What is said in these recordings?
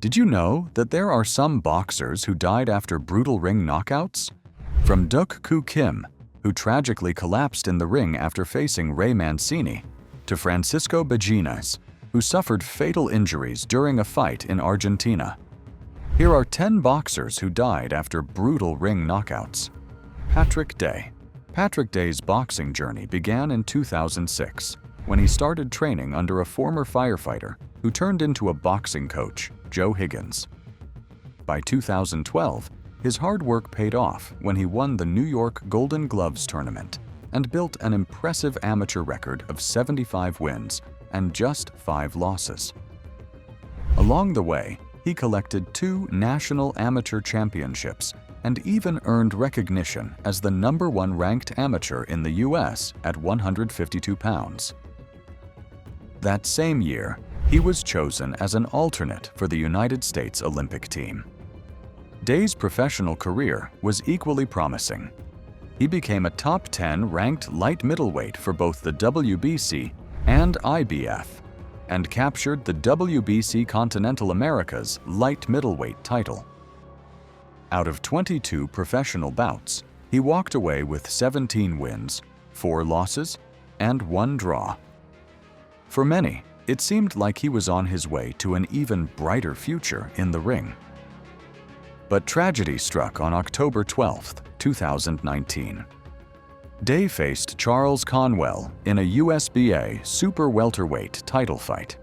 Did you know that there are some boxers who died after brutal ring knockouts? From Duk Koo Kim, who tragically collapsed in the ring after facing Ray Mancini, to Francisco Bejines, who suffered fatal injuries during a fight in Argentina. Here are 10 boxers who died after brutal ring knockouts. Patrick Day. Patrick Day's boxing journey began in 2006, when he started training under a former firefighter who turned into a boxing coach, Joe Higgins. By 2012, his hard work paid off when he won the New York Golden Gloves tournament and built an impressive amateur record of 75 wins and just 5 losses. Along the way, he collected 2 national amateur championships and even earned recognition as the #1 ranked amateur in the US at 152 pounds. That same year, he was chosen as an alternate for the United States Olympic team. Day's professional career was equally promising. He became a top 10 ranked light middleweight for both the WBC and IBF, and captured the WBC Continental Americas light middleweight title. Out of 22 professional bouts, he walked away with 17 wins, 4 losses, and 1 draw. For many, it seemed like he was on his way to an even brighter future in the ring. But tragedy struck on October 12, 2019. Day faced Charles Conwell in a USBA super welterweight title fight.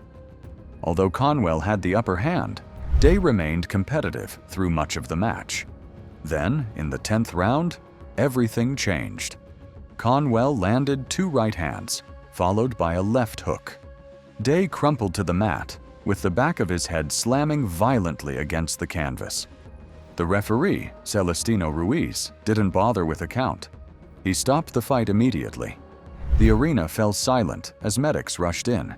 Although Conwell had the upper hand, Day remained competitive through much of the match. Then, in the 10th round, everything changed. Conwell landed 2 right hands, followed by a left hook. Day crumpled to the mat, with the back of his head slamming violently against the canvas. The referee, Celestino Ruiz, didn't bother with a count. He stopped the fight immediately. The arena fell silent as medics rushed in.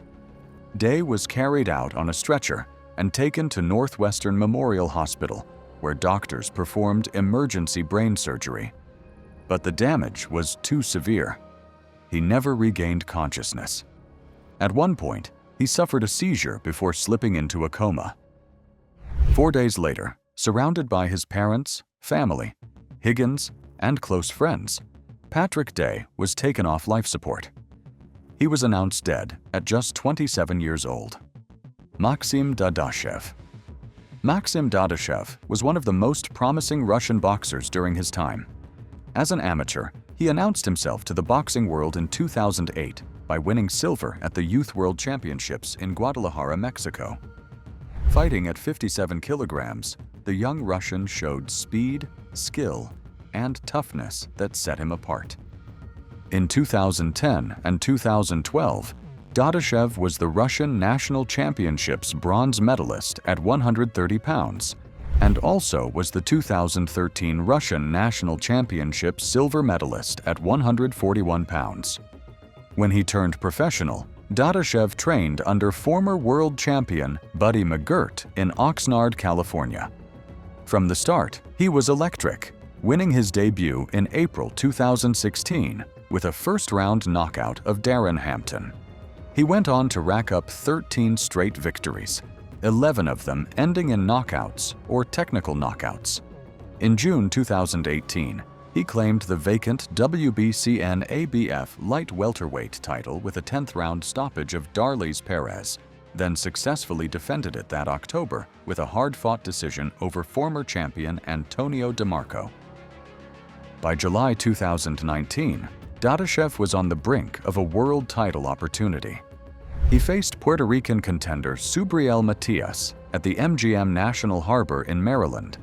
Day was carried out on a stretcher and taken to Northwestern Memorial Hospital, where doctors performed emergency brain surgery. But the damage was too severe. He never regained consciousness. At one point, he suffered a seizure before slipping into a coma. 4 days later, surrounded by his parents, family, Higgins, and close friends, Patrick Day was taken off life support. He was announced dead at just 27 years old. Maxim Dadashev. Maxim Dadashev was one of the most promising Russian boxers during his time. As an amateur, he announced himself to the boxing world in 2008 by winning silver at the Youth World Championships in Guadalajara, Mexico. Fighting at 57 kilograms, the young Russian showed speed, skill, and toughness that set him apart. In 2010 and 2012, Dadashev was the Russian National Championships bronze medalist at 130 pounds, and also was the 2013 Russian National Championships silver medalist at 141 pounds. When he turned professional, Dadashev trained under former world champion Buddy McGirt in Oxnard, California. From the start, he was electric, winning his debut in April 2016 with a first-round knockout of Darren Hampton. He went on to rack up 13 straight victories, 11 of them ending in knockouts or technical knockouts. In June 2018, he claimed the vacant WBCN ABF light welterweight title with a 10th round stoppage of Darlys Perez, then successfully defended it that October with a hard-fought decision over former champion Antonio DeMarco. By July 2019, Dadashev was on the brink of a world title opportunity. He faced Puerto Rican contender Subriel Matias at the MGM National Harbor in Maryland,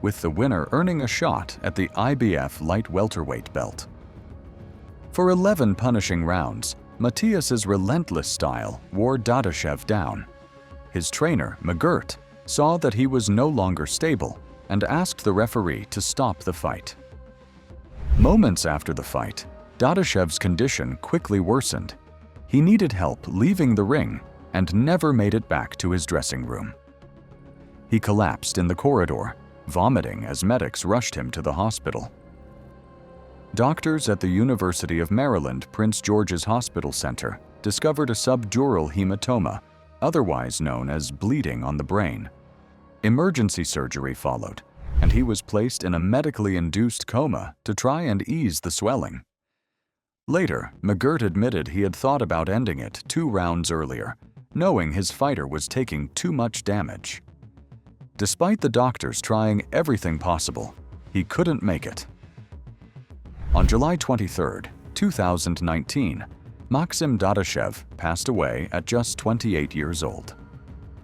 with the winner earning a shot at the IBF light welterweight belt. For 11 punishing rounds, Matias's relentless style wore Dadashev down. His trainer, McGirt, saw that he was no longer stable and asked the referee to stop the fight. Moments after the fight, Dadashev's condition quickly worsened. He needed help leaving the ring and never made it back to his dressing room. He collapsed in the corridor, vomiting as medics rushed him to the hospital. Doctors at the University of Maryland Prince George's Hospital Center discovered a subdural hematoma, otherwise known as bleeding on the brain. Emergency surgery followed, and he was placed in a medically induced coma to try and ease the swelling. Later, McGirt admitted he had thought about ending it 2 rounds earlier, knowing his fighter was taking too much damage. Despite the doctors trying everything possible, he couldn't make it. On July 23, 2019, Maxim Dadashev passed away at just 28 years old.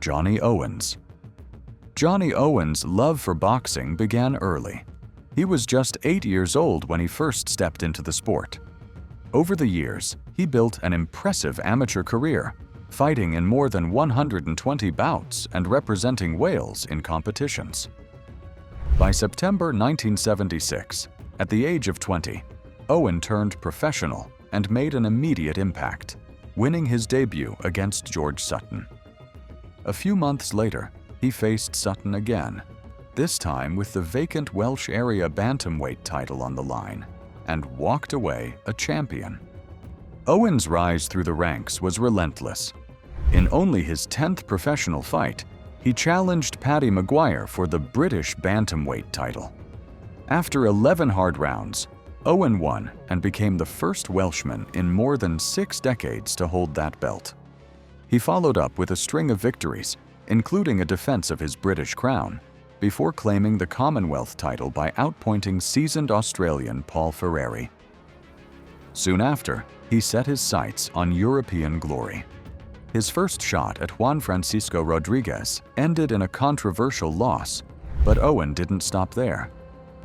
Johnny Owens. Johnny Owens' love for boxing began early. He was just 8 years old when he first stepped into the sport. Over the years, he built an impressive amateur career, fighting in more than 120 bouts and representing Wales in competitions. By September 1976, at the age of 20, Owen turned professional and made an immediate impact, winning his debut against George Sutton. A few months later, he faced Sutton again, this time with the vacant Welsh area bantamweight title on the line, and walked away a champion. Owen's rise through the ranks was relentless. In only his 10th professional fight, he challenged Paddy Maguire for the British bantamweight title. After 11 hard rounds, Owen won and became the first Welshman in more than 6 decades to hold that belt. He followed up with a string of victories, including a defense of his British crown, before claiming the Commonwealth title by outpointing seasoned Australian Paul Ferreri. Soon after, he set his sights on European glory. His first shot at Juan Francisco Rodriguez ended in a controversial loss, but Owen didn't stop there.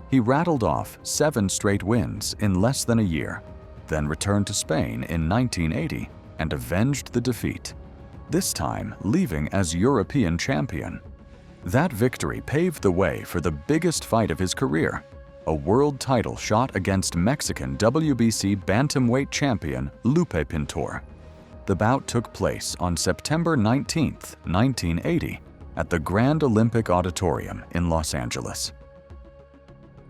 He rattled off 7 straight wins in less than a year, then returned to Spain in 1980 and avenged the defeat, this time leaving as European champion. That victory paved the way for the biggest fight of his career, a world title shot against Mexican WBC bantamweight champion Lupe Pintor. The bout took place on September 19, 1980, at the Grand Olympic Auditorium in Los Angeles.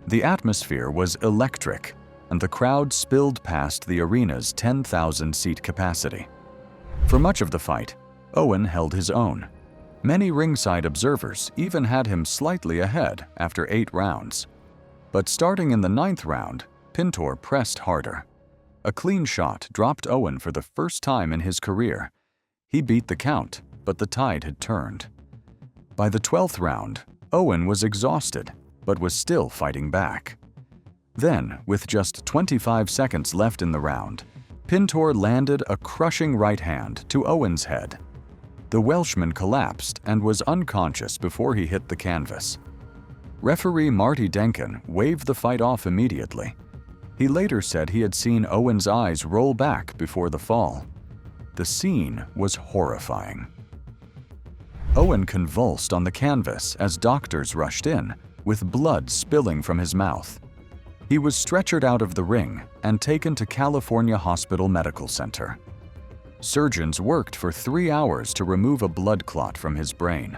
The atmosphere was electric, and the crowd spilled past the arena's 10,000-seat capacity. For much of the fight, Owen held his own. Many ringside observers even had him slightly ahead after 8 rounds. But starting in the 9th round, Pintor pressed harder. A clean shot dropped Owen for the first time in his career. He beat the count, but the tide had turned. By the 12th round, Owen was exhausted, but was still fighting back. Then, with just 25 seconds left in the round, Pintor landed a crushing right hand to Owen's head. The Welshman collapsed and was unconscious before he hit the canvas. Referee Marty Denkin waved the fight off immediately. He later said he had seen Owen's eyes roll back before the fall. The scene was horrifying. Owen convulsed on the canvas as doctors rushed in, with blood spilling from his mouth. He was stretchered out of the ring and taken to California Hospital Medical Center. Surgeons worked for 3 hours to remove a blood clot from his brain.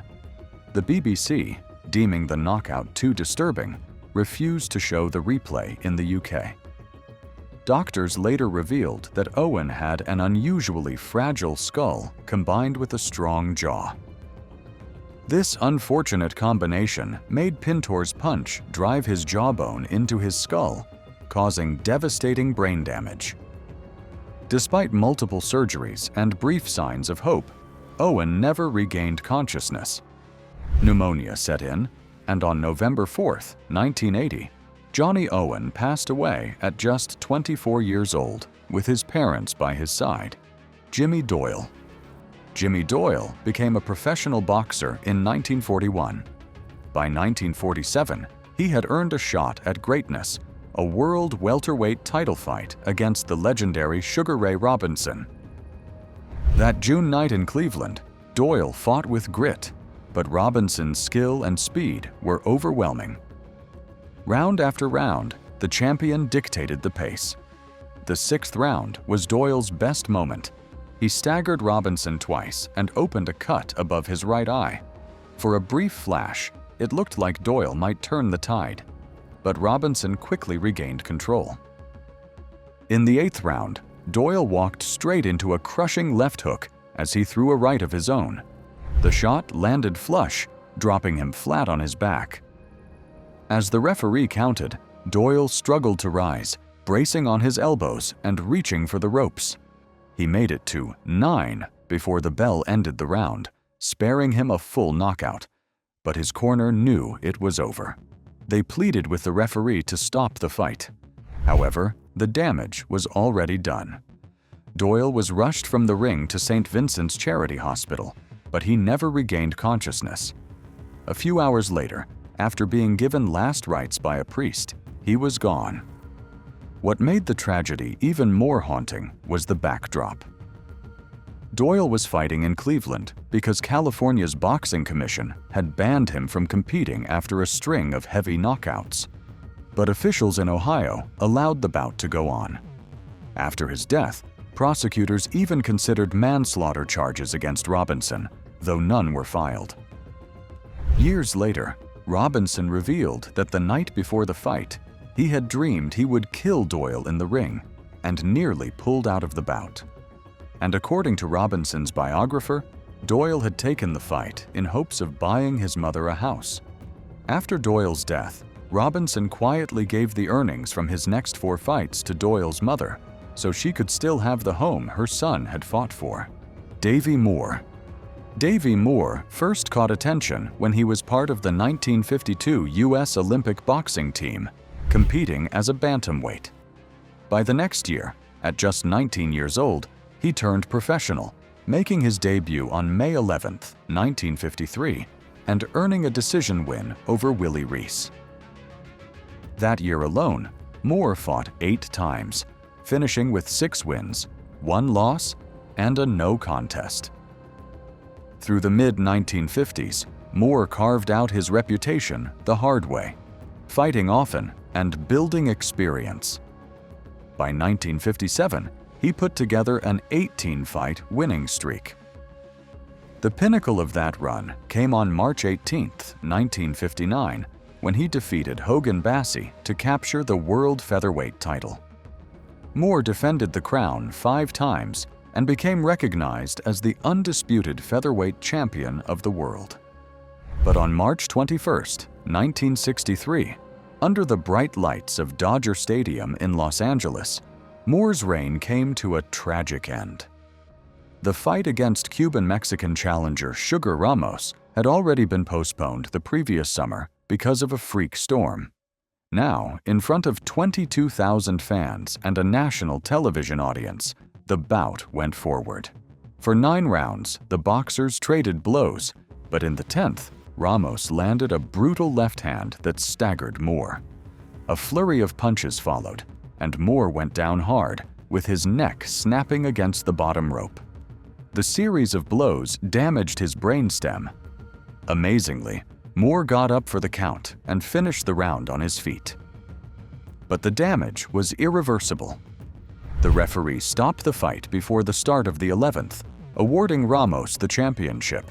The BBC, deeming the knockout too disturbing, refused to show the replay in the UK. Doctors later revealed that Owen had an unusually fragile skull combined with a strong jaw. This unfortunate combination made Pintor's punch drive his jawbone into his skull, causing devastating brain damage. Despite multiple surgeries and brief signs of hope, Owen never regained consciousness. Pneumonia set in, and on November 4, 1980, Johnny Owen passed away at just 24 years old, with his parents by his side. Jimmy Doyle. Jimmy Doyle became a professional boxer in 1941. By 1947, he had earned a shot at greatness, a world welterweight title fight against the legendary Sugar Ray Robinson. That June night in Cleveland, Doyle fought with grit, but Robinson's skill and speed were overwhelming. Round after round, the champion dictated the pace. The 6th round was Doyle's best moment. He staggered Robinson twice and opened a cut above his right eye. For a brief flash, it looked like Doyle might turn the tide, but Robinson quickly regained control. In the 8th round, Doyle walked straight into a crushing left hook as he threw a right of his own. The shot landed flush, dropping him flat on his back. As the referee counted, Doyle struggled to rise, bracing on his elbows and reaching for the ropes. He made it to 9 before the bell ended the round, sparing him a full knockout. But his corner knew it was over. They pleaded with the referee to stop the fight. However, the damage was already done. Doyle was rushed from the ring to St. Vincent's Charity Hospital, but he never regained consciousness. A few hours later, after being given last rites by a priest, he was gone. What made the tragedy even more haunting was the backdrop. Doyle was fighting in Cleveland because California's boxing commission had banned him from competing after a string of heavy knockouts. But officials in Ohio allowed the bout to go on. After his death, prosecutors even considered manslaughter charges against Robinson, though none were filed. Years later, Robinson revealed that the night before the fight, he had dreamed he would kill Doyle in the ring and nearly pulled out of the bout. And according to Robinson's biographer, Doyle had taken the fight in hopes of buying his mother a house. After Doyle's death, Robinson quietly gave the earnings from his next 4 fights to Doyle's mother, so she could still have the home her son had fought for. Davey Moore. Davey Moore first caught attention when he was part of the 1952 U.S. Olympic boxing team, competing as a bantamweight. By the next year, at just 19 years old, he turned professional, making his debut on May 11, 1953, and earning a decision win over Willie Reese. That year alone, Moore fought 8 times, finishing with 6 wins, 1 loss, and a no contest. Through the mid-1950s, Moore carved out his reputation the hard way, fighting often and building experience. By 1957, he put together an 18-fight winning streak. The pinnacle of that run came on March 18, 1959, when he defeated Hogan Bassi to capture the world featherweight title. Moore defended the crown 5 times and became recognized as the undisputed featherweight champion of the world. But on March 21, 1963, under the bright lights of Dodger Stadium in Los Angeles, Moore's reign came to a tragic end. The fight against Cuban-Mexican challenger Sugar Ramos had already been postponed the previous summer because of a freak storm. Now, in front of 22,000 fans and a national television audience, the bout went forward. For 9 rounds, the boxers traded blows, but in the 10th, Ramos landed a brutal left hand that staggered Moore. A flurry of punches followed, and Moore went down hard, with his neck snapping against the bottom rope. The series of blows damaged his brainstem. Amazingly, Moore got up for the count and finished the round on his feet. But the damage was irreversible. The referee stopped the fight before the start of the 11th, awarding Ramos the championship.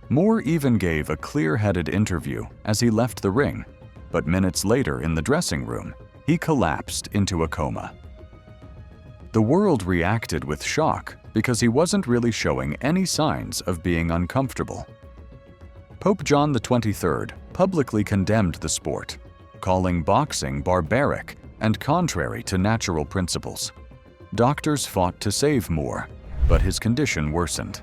Moore even gave a clear-headed interview as he left the ring, but minutes later in the dressing room, he collapsed into a coma. The world reacted with shock because he wasn't really showing any signs of being uncomfortable. Pope John XXIII publicly condemned the sport, calling boxing barbaric and contrary to natural principles. Doctors fought to save Moore, but his condition worsened.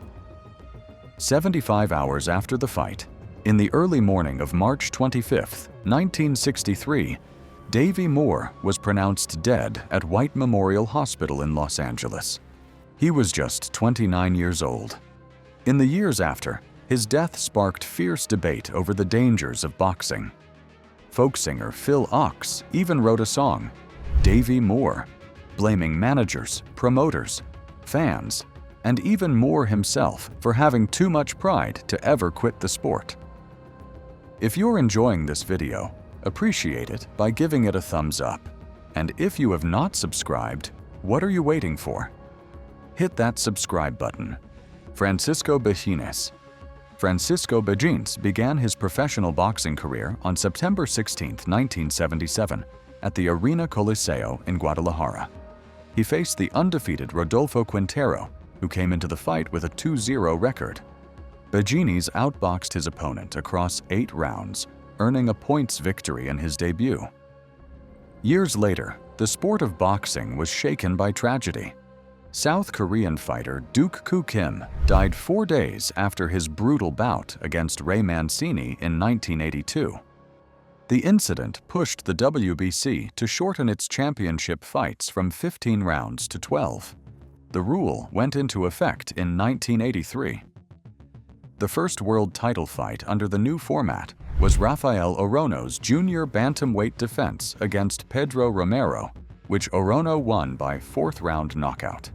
75 hours after the fight, in the early morning of March 25, 1963, Davey Moore was pronounced dead at White Memorial Hospital in Los Angeles. He was just 29 years old. In the years after, his death sparked fierce debate over the dangers of boxing. Folk singer Phil Ochs even wrote a song, Davey Moore, blaming managers, promoters, fans, and even Moore himself for having too much pride to ever quit the sport. If you're enjoying this video, appreciate it by giving it a thumbs up. And if you have not subscribed, what are you waiting for? Hit that subscribe button. Francisco Bejines. Francisco Bejines began his professional boxing career on September 16, 1977, at the Arena Coliseo in Guadalajara. He faced the undefeated Rodolfo Quintero, who came into the fight with a 2-0 record. Bejines outboxed his opponent across 8 rounds, earning a points victory in his debut. Years later, the sport of boxing was shaken by tragedy. South Korean fighter Duk Koo Kim died 4 days after his brutal bout against Ray Mancini in 1982. The incident pushed the WBC to shorten its championship fights from 15 rounds to 12. The rule went into effect in 1983. The first world title fight under the new format was Rafael Orono's junior bantamweight defense against Pedro Romero, which Orono won by 4th-round knockout.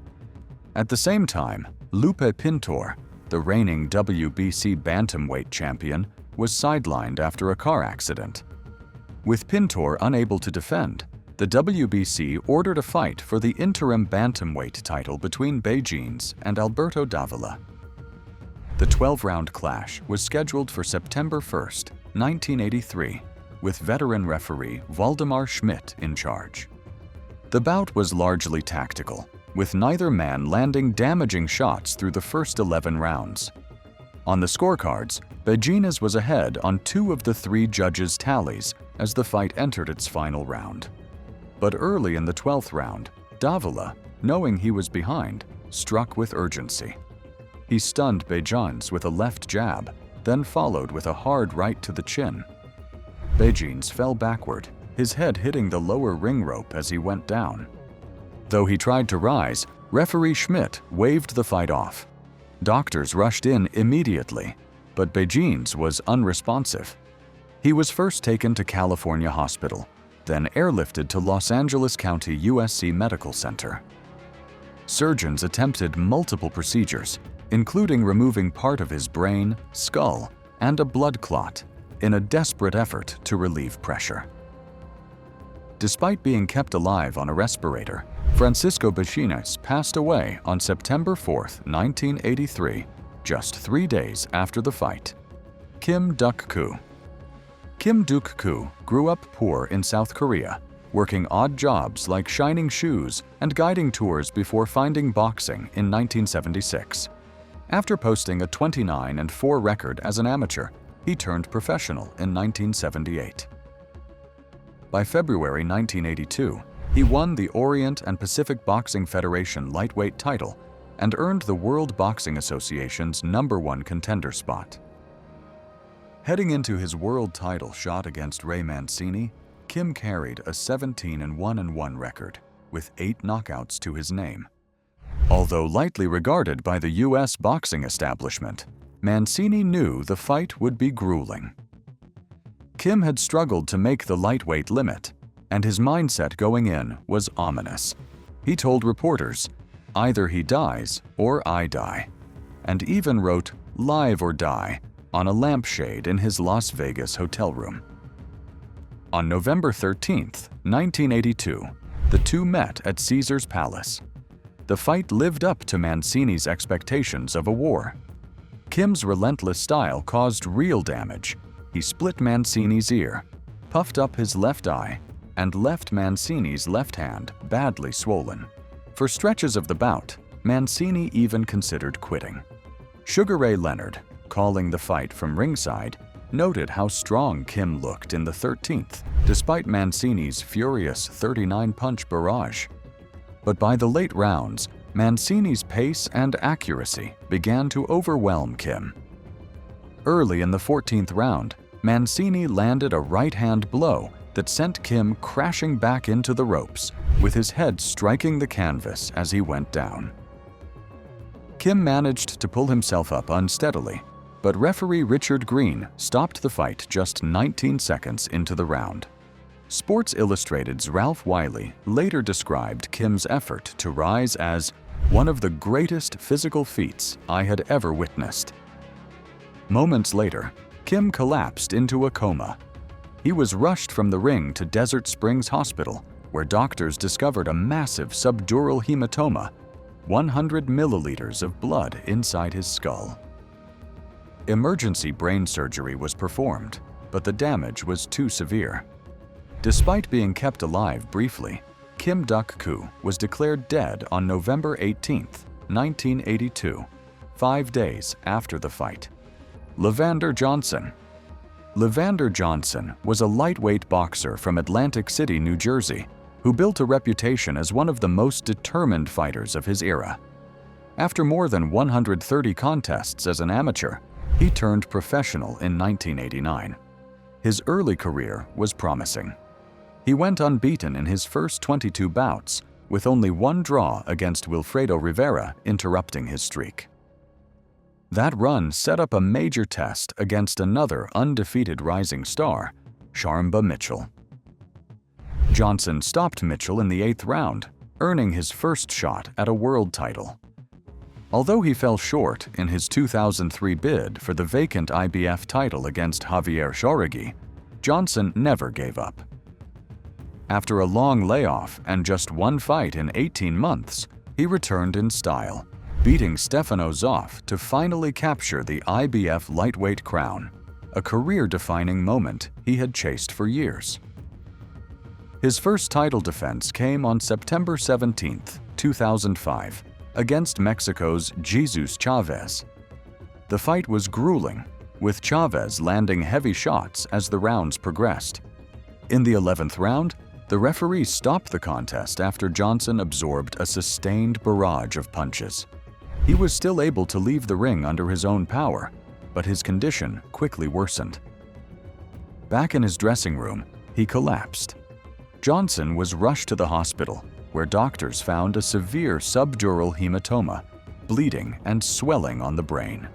At the same time, Lupe Pintor, the reigning WBC bantamweight champion, was sidelined after a car accident. With Pintor unable to defend, the WBC ordered a fight for the interim bantamweight title between Bejines and Alberto Davila. The 12-round clash was scheduled for September 1, 1983, with veteran referee Waldemar Schmidt in charge. The bout was largely tactical, with neither man landing damaging shots through the first 11 rounds. On the scorecards, Bejines was ahead on 2 of the 3 judges' tallies as the fight entered its final round. But early in the 12th round, Davila, knowing he was behind, struck with urgency. He stunned Bejines with a left jab, then followed with a hard right to the chin. Bejines fell backward, his head hitting the lower ring rope as he went down. Though he tried to rise, referee Schmidt waved the fight off. Doctors rushed in immediately, but Bejines was unresponsive. He was first taken to California Hospital, then airlifted to Los Angeles County USC Medical Center. Surgeons attempted multiple procedures, including removing part of his brain, skull, and a blood clot, in a desperate effort to relieve pressure. Despite being kept alive on a respirator, Francisco Bejines passed away on September 4, 1983, just 3 days after the fight. Kim Duk Koo. Kim Duk Koo grew up poor in South Korea, working odd jobs like shining shoes and guiding tours before finding boxing in 1976. After posting a 29-4 record as an amateur, he turned professional in 1978. By February 1982, he won the Orient and Pacific Boxing Federation lightweight title and earned the World Boxing Association's #1 contender spot. Heading into his world title shot against Ray Mancini, Kim carried a 17-1-1 record, with 8 knockouts to his name. Although lightly regarded by the U.S. boxing establishment, Mancini knew the fight would be grueling. Kim had struggled to make the lightweight limit, and his mindset going in was ominous. He told reporters, "Either he dies or I die," and even wrote "Live or Die" on a lampshade in his Las Vegas hotel room. On November 13, 1982, the two met at Caesar's Palace. The fight lived up to Mancini's expectations of a war. Kim's relentless style caused real damage. He split Mancini's ear, puffed up his left eye, and left Mancini's left hand badly swollen. For stretches of the bout, Mancini even considered quitting. Sugar Ray Leonard, calling the fight from ringside, noted how strong Kim looked in the 13th, despite Mancini's furious 39-punch barrage. But by the late rounds, Mancini's pace and accuracy began to overwhelm Kim. Early in the 14th round, Mancini landed a right-hand blow that sent Kim crashing back into the ropes, with his head striking the canvas as he went down. Kim managed to pull himself up unsteadily, but referee Richard Green stopped the fight just 19 seconds into the round. Sports Illustrated's Ralph Wiley later described Kim's effort to rise as one of the greatest physical feats I had ever witnessed. Moments later, Kim collapsed into a coma. He was rushed from the ring to Desert Springs Hospital, where doctors discovered a massive subdural hematoma, 100 milliliters of blood inside his skull. Emergency brain surgery was performed, but the damage was too severe. Despite being kept alive briefly, Kim Duk Koo was declared dead on November 18, 1982, 5 days after the fight. Levander Johnson. Levander Johnson was a lightweight boxer from Atlantic City, New Jersey, who built a reputation as one of the most determined fighters of his era. After more than 130 contests as an amateur, he turned professional in 1989. His early career was promising. He went unbeaten in his first 22 bouts, with only one draw against Wilfredo Rivera interrupting his streak. That run set up a major test against another undefeated rising star, Sharmba Mitchell. Johnson stopped Mitchell in the 8th round, earning his first shot at a world title. Although he fell short in his 2003 bid for the vacant IBF title against Javier Jauregui, Johnson never gave up. After a long layoff and just one fight in 18 months, he returned in style, beating Stefano Zoff to finally capture the IBF lightweight crown, a career-defining moment he had chased for years. His first title defense came on September 17, 2005, against Mexico's Jesus Chavez. The fight was grueling, with Chavez landing heavy shots as the rounds progressed. In the 11th round, the referee stopped the contest after Johnson absorbed a sustained barrage of punches. He was still able to leave the ring under his own power, but his condition quickly worsened. Back in his dressing room, he collapsed. Johnson was rushed to the hospital, where doctors found a severe subdural hematoma, bleeding and swelling on the brain.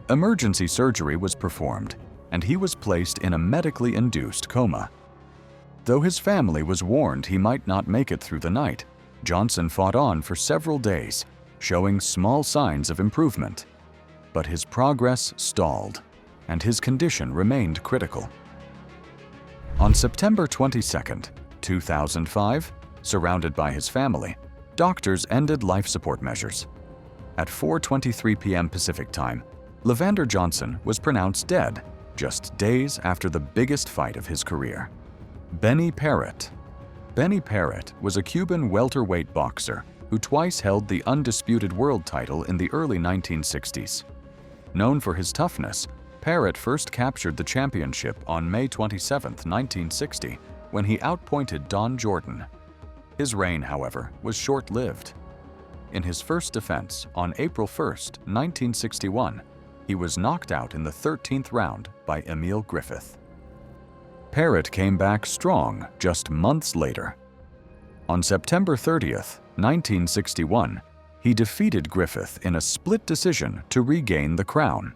Emergency surgery was performed, and he was placed in a medically induced coma. Though his family was warned he might not make it through the night, Johnson fought on for several days, showing small signs of improvement. But his progress stalled, and his condition remained critical. On September 22, 2005, surrounded by his family, doctors ended life support measures. At 4:23 p.m. Pacific Time, Levander Johnson was pronounced dead just days after the biggest fight of his career. Benny Parrott. Benny Parrott was a Cuban welterweight boxer who twice held the undisputed world title in the early 1960s. Known for his toughness, Parrott first captured the championship on May 27, 1960, when he outpointed Don Jordan. His reign, however, was short-lived. In his first defense on April 1, 1961, he was knocked out in the 13th round by Emil Griffith. Parrott came back strong just months later. On September 30, 1961, he defeated Griffith in a split decision to regain the crown.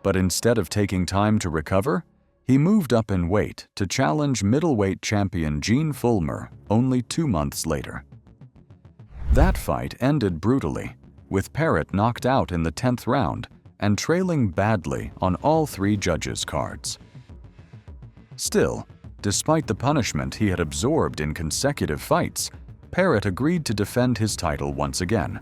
But instead of taking time to recover, he moved up in weight to challenge middleweight champion Gene Fullmer only 2 months later. That fight ended brutally, with Parrott knocked out in the 10th round and trailing badly on all 3 judges' cards. Still, despite the punishment he had absorbed in consecutive fights, Parrott agreed to defend his title once again,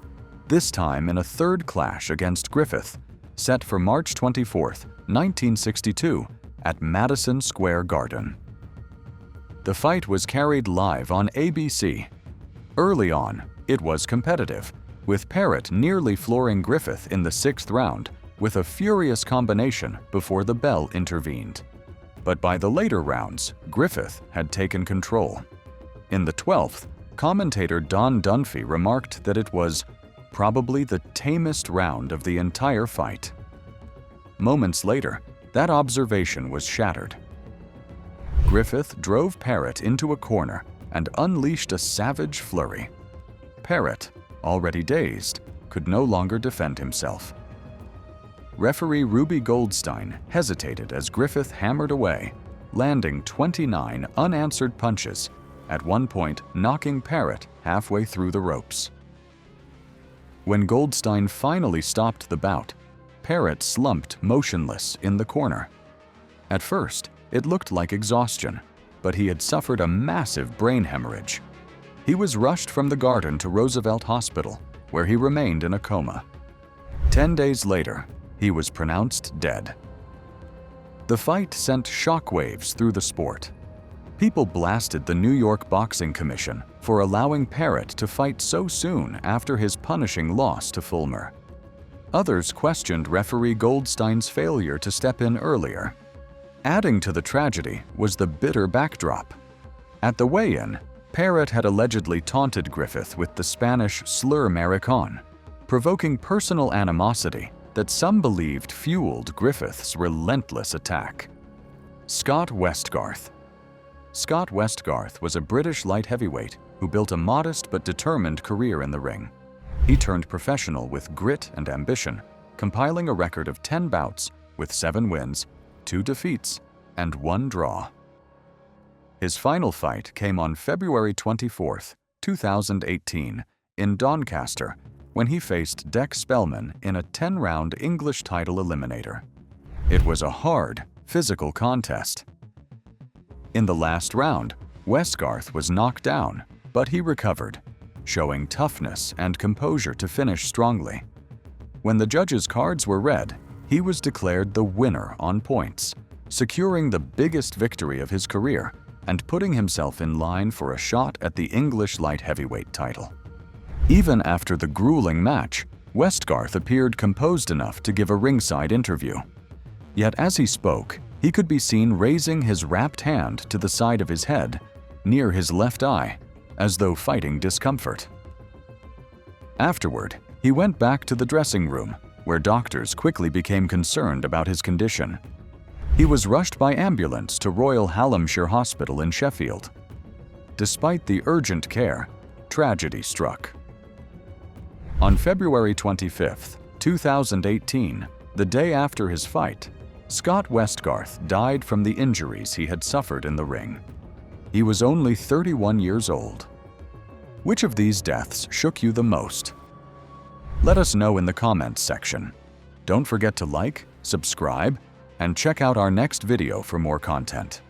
this time in a 3rd clash against Griffith, set for March 24, 1962, at Madison Square Garden. The fight was carried live on ABC. Early on, it was competitive, with Parrott nearly flooring Griffith in the 6th round with a furious combination before the bell intervened. But by the later rounds, Griffith had taken control. In the 12th, commentator Don Dunphy remarked that it was probably the tamest round of the entire fight. Moments later, that observation was shattered. Griffith drove Parrott into a corner and unleashed a savage flurry. Parrott, already dazed, could no longer defend himself. Referee Ruby Goldstein hesitated as Griffith hammered away, landing 29 unanswered punches, at one point knocking Parrott halfway through the ropes. When Goldstein finally stopped the bout, Parrott slumped motionless in the corner. At first, it looked like exhaustion, but he had suffered a massive brain hemorrhage. He was rushed from the Garden to Roosevelt Hospital, where he remained in a coma. 10 days later, he was pronounced dead. The fight sent shockwaves through the sport. People blasted the New York Boxing Commission for allowing Parrott to fight so soon after his punishing loss to Fullmer. Others questioned referee Goldstein's failure to step in earlier. Adding to the tragedy was the bitter backdrop. At the weigh-in, Parrott had allegedly taunted Griffith with the Spanish slur maricón, provoking personal animosity that some believed fueled Griffith's relentless attack. Scott Westgarth. Scott Westgarth was a British light heavyweight who built a modest but determined career in the ring. He turned professional with grit and ambition, compiling a record of 10 bouts with 7 wins, 2 defeats, and 1 draw. His final fight came on February 24, 2018, in Doncaster, when he faced Dek Spelman in a 10-round English title eliminator. It was a hard, physical contest. In the last round, Westgarth was knocked down, but he recovered, showing toughness and composure to finish strongly. When the judges' cards were read, he was declared the winner on points, securing the biggest victory of his career and putting himself in line for a shot at the English light heavyweight title. Even after the grueling match, Westgarth appeared composed enough to give a ringside interview. Yet as he spoke, he could be seen raising his wrapped hand to the side of his head, near his left eye, as though fighting discomfort. Afterward, he went back to the dressing room, where doctors quickly became concerned about his condition. He was rushed by ambulance to Royal Hallamshire Hospital in Sheffield. Despite the urgent care, tragedy struck. On February 25, 2018, the day after his fight, Scott Westgarth died from the injuries he had suffered in the ring. He was only 31 years old. Which of these deaths shook you the most? Let us know in the comments section. Don't forget to like, subscribe, and check out our next video for more content.